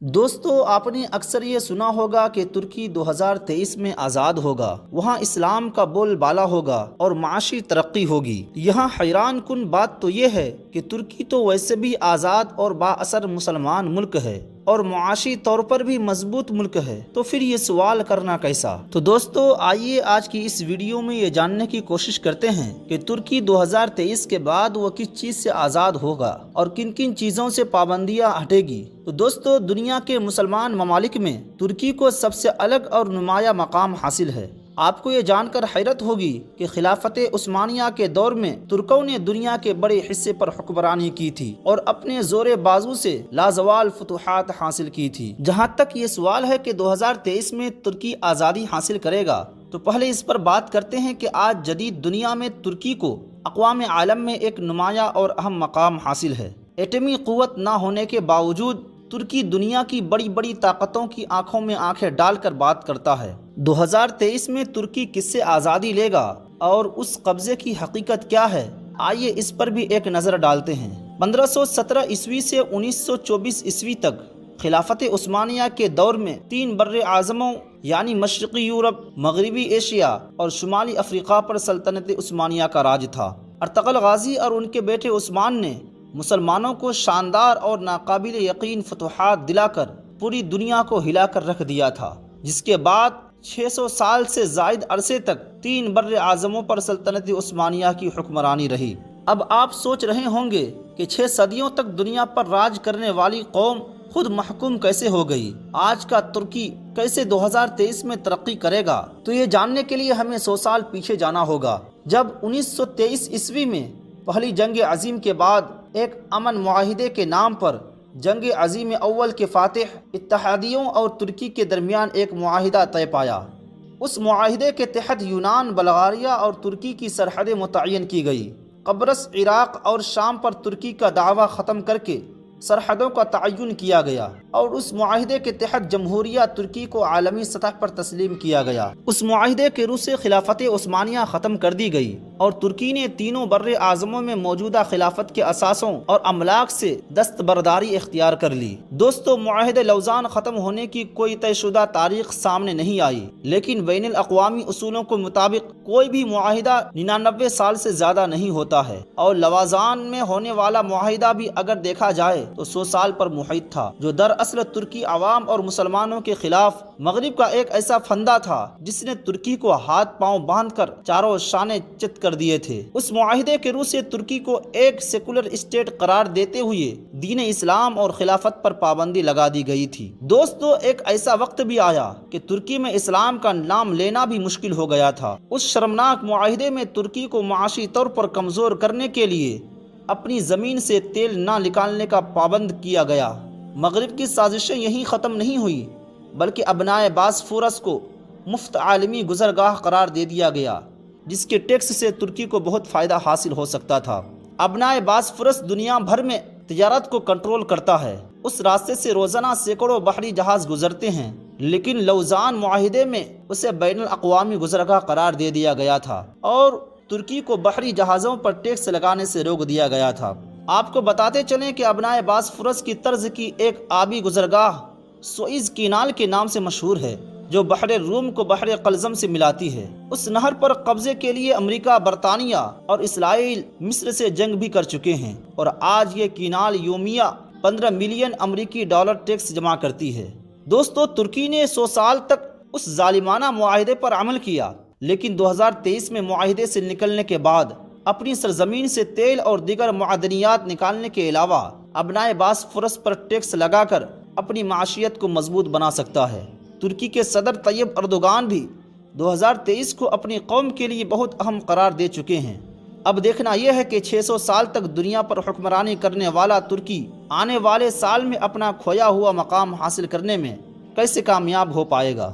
دوستو آپ نے اکثر یہ سنا ہوگا کہ ترکی 2023 میں آزاد ہوگا، وہاں اسلام کا بول بالا ہوگا اور معاشی ترقی ہوگی۔ یہاں حیران کن بات تو یہ ہے کہ ترکی تو ویسے بھی آزاد اور با اثر مسلمان ملک ہے اور معاشی طور پر بھی مضبوط ملک ہے، تو پھر یہ سوال کرنا کیسا؟ تو دوستو آئیے آج کی اس ویڈیو میں یہ جاننے کی کوشش کرتے ہیں کہ ترکی 2023 کے بعد وہ کس چیز سے آزاد ہوگا اور کن کن چیزوں سے پابندیاں ہٹے گی۔ تو دوستو دنیا کے مسلمان ممالک میں ترکی کو سب سے الگ اور نمایاں مقام حاصل ہے۔ آپ کو یہ جان کر حیرت ہوگی کہ خلافت عثمانیہ کے دور میں ترکوں نے دنیا کے بڑے حصے پر حکمرانی کی تھی اور اپنے زور بازو سے لازوال فتوحات حاصل کی تھی۔ جہاں تک یہ سوال ہے کہ 2023 میں ترکی آزادی حاصل کرے گا، تو پہلے اس پر بات کرتے ہیں کہ آج جدید دنیا میں ترکی کو اقوام عالم میں ایک نمایاں اور اہم مقام حاصل ہے۔ ایٹمی قوت نہ ہونے کے باوجود ترکی دنیا کی بڑی بڑی طاقتوں کی آنکھوں میں آنکھیں ڈال کر بات کرتا ہے۔ 2023 میں ترکی کس سے آزادی لے گا اور اس قبضے کی حقیقت کیا ہے، آئیے اس پر بھی ایک نظر ڈالتے ہیں۔ 1517 عیسوی سے 1924 عیسوی تک خلافت عثمانیہ کے دور میں 3 بر اعظموں یعنی مشرقی یورپ، مغربی ایشیا اور شمالی افریقہ پر سلطنت عثمانیہ کا راج تھا۔ ارطغرل غازی اور ان کے بیٹے عثمان نے مسلمانوں کو شاندار اور ناقابل یقین فتوحات دلا کر پوری دنیا کو ہلا کر رکھ دیا تھا، جس کے بعد 600 سال سے زائد عرصے تک 3 بر اعظموں پر سلطنت عثمانیہ کی حکمرانی رہی۔ اب آپ سوچ رہے ہوں گے کہ 6 صدیوں تک دنیا پر راج کرنے والی قوم خود محکوم کیسے ہو گئی؟ آج کا ترکی کیسے 2023 میں ترقی کرے گا؟ تو یہ جاننے کے لیے ہمیں 100 سال پیچھے جانا ہوگا، جب 1923 عیسوی میں پہلی جنگ عظیم کے بعد ایک امن معاہدے کے نام پر جنگ عظیم اول کے فاتح اتحادیوں اور ترکی کے درمیان ایک معاہدہ طے پایا۔ اس معاہدے کے تحت یونان، بلغاریہ اور ترکی کی سرحدیں متعین کی گئی۔ قبرص، عراق اور شام پر ترکی کا دعویٰ ختم کر کے سرحدوں کا تعین کیا گیا اور اس معاہدے کے تحت جمہوریہ ترکی کو عالمی سطح پر تسلیم کیا گیا۔ اس معاہدے کے روح سے خلافت عثمانیہ ختم کر دی گئی اور ترکی نے تینوں بر اعظموں میں موجودہ خلافت کے اثاثوں اور املاک سے دستبرداری اختیار کر لی۔ دوستو معاہدہ لوزان ختم ہونے کی کوئی طے شدہ تاریخ سامنے نہیں آئی، لیکن بین الاقوامی اصولوں کے مطابق کوئی بھی معاہدہ 99 سال سے زیادہ نہیں ہوتا ہے، اور لوازان میں ہونے والا معاہدہ بھی اگر دیکھا جائے تو 100 سال پر محیط تھا، جو دراصل ترکی عوام اور مسلمانوں کے خلاف مغرب کا ایک ایسا فندہ تھا جس نے ترکی کو ہاتھ پاؤں باندھ کر چاروں شانے چت کر دیے تھے۔ اس معاہدے کے روح سے ترکی کو ایک سیکولر اسٹیٹ قرار دیتے ہوئے دین اسلام اور خلافت پر پابندی لگا دی گئی تھی۔ دوستو ایک ایسا وقت بھی آیا کہ ترکی میں اسلام کا نام لینا بھی مشکل ہو گیا تھا۔ اس شرمناک معاہدے میں ترکی کو معاشی طور پر کمزور کرنے کے لیے اپنی زمین سے تیل نہ نکالنے کا پابند کیا گیا۔ مغرب کی سازشیں یہیں ختم نہیں ہوئی، بلکہ ابنائے باسفورس کو مفت عالمی گزرگاہ قرار دے دیا گیا، جس کے ٹیکس سے ترکی کو بہت فائدہ حاصل ہو سکتا تھا۔ ابنائے باسفورس دنیا بھر میں تجارت کو کنٹرول کرتا ہے۔ اس راستے سے روزانہ سینکڑوں بحری جہاز گزرتے ہیں، لیکن لوزان معاہدے میں اسے بین الاقوامی گزرگاہ قرار دے دیا گیا تھا اور ترکی کو بحری جہازوں پر ٹیکس لگانے سے روک دیا گیا تھا۔ آپ کو بتاتے چلیں کہ ابنائے باسفورس کی طرز کی ایک آبی گزرگاہ سوئز کینال کے نام سے مشہور ہے، جو بحر روم کو بحر قلزم سے ملاتی ہے۔ اس نہر پر قبضے کے لیے امریکہ، برطانیہ اور اسرائیل مصر سے جنگ بھی کر چکے ہیں، اور آج یہ کینال یومیہ 15 ملین امریکی ڈالر ٹیکس جمع کرتی ہے۔ دوستو ترکی نے 100 سال تک اس ظالمانہ معاہدے پر عمل کیا، لیکن 2023 میں معاہدے سے نکلنے کے بعد اپنی سرزمین سے تیل اور دیگر معدنیات نکالنے کے علاوہ ابنائے باسفورس پر ٹیکس لگا کر اپنی معیشت کو مضبوط بنا سکتا ہے۔ ترکی کے صدر طیب اردوغان بھی 2023 کو اپنی قوم کے لیے بہت اہم قرار دے چکے ہیں۔ اب دیکھنا یہ ہے کہ 600 سال تک دنیا پر حکمرانی کرنے والا ترکی آنے والے سال میں اپنا کھویا ہوا مقام حاصل کرنے میں کیسے کامیاب ہو پائے گا۔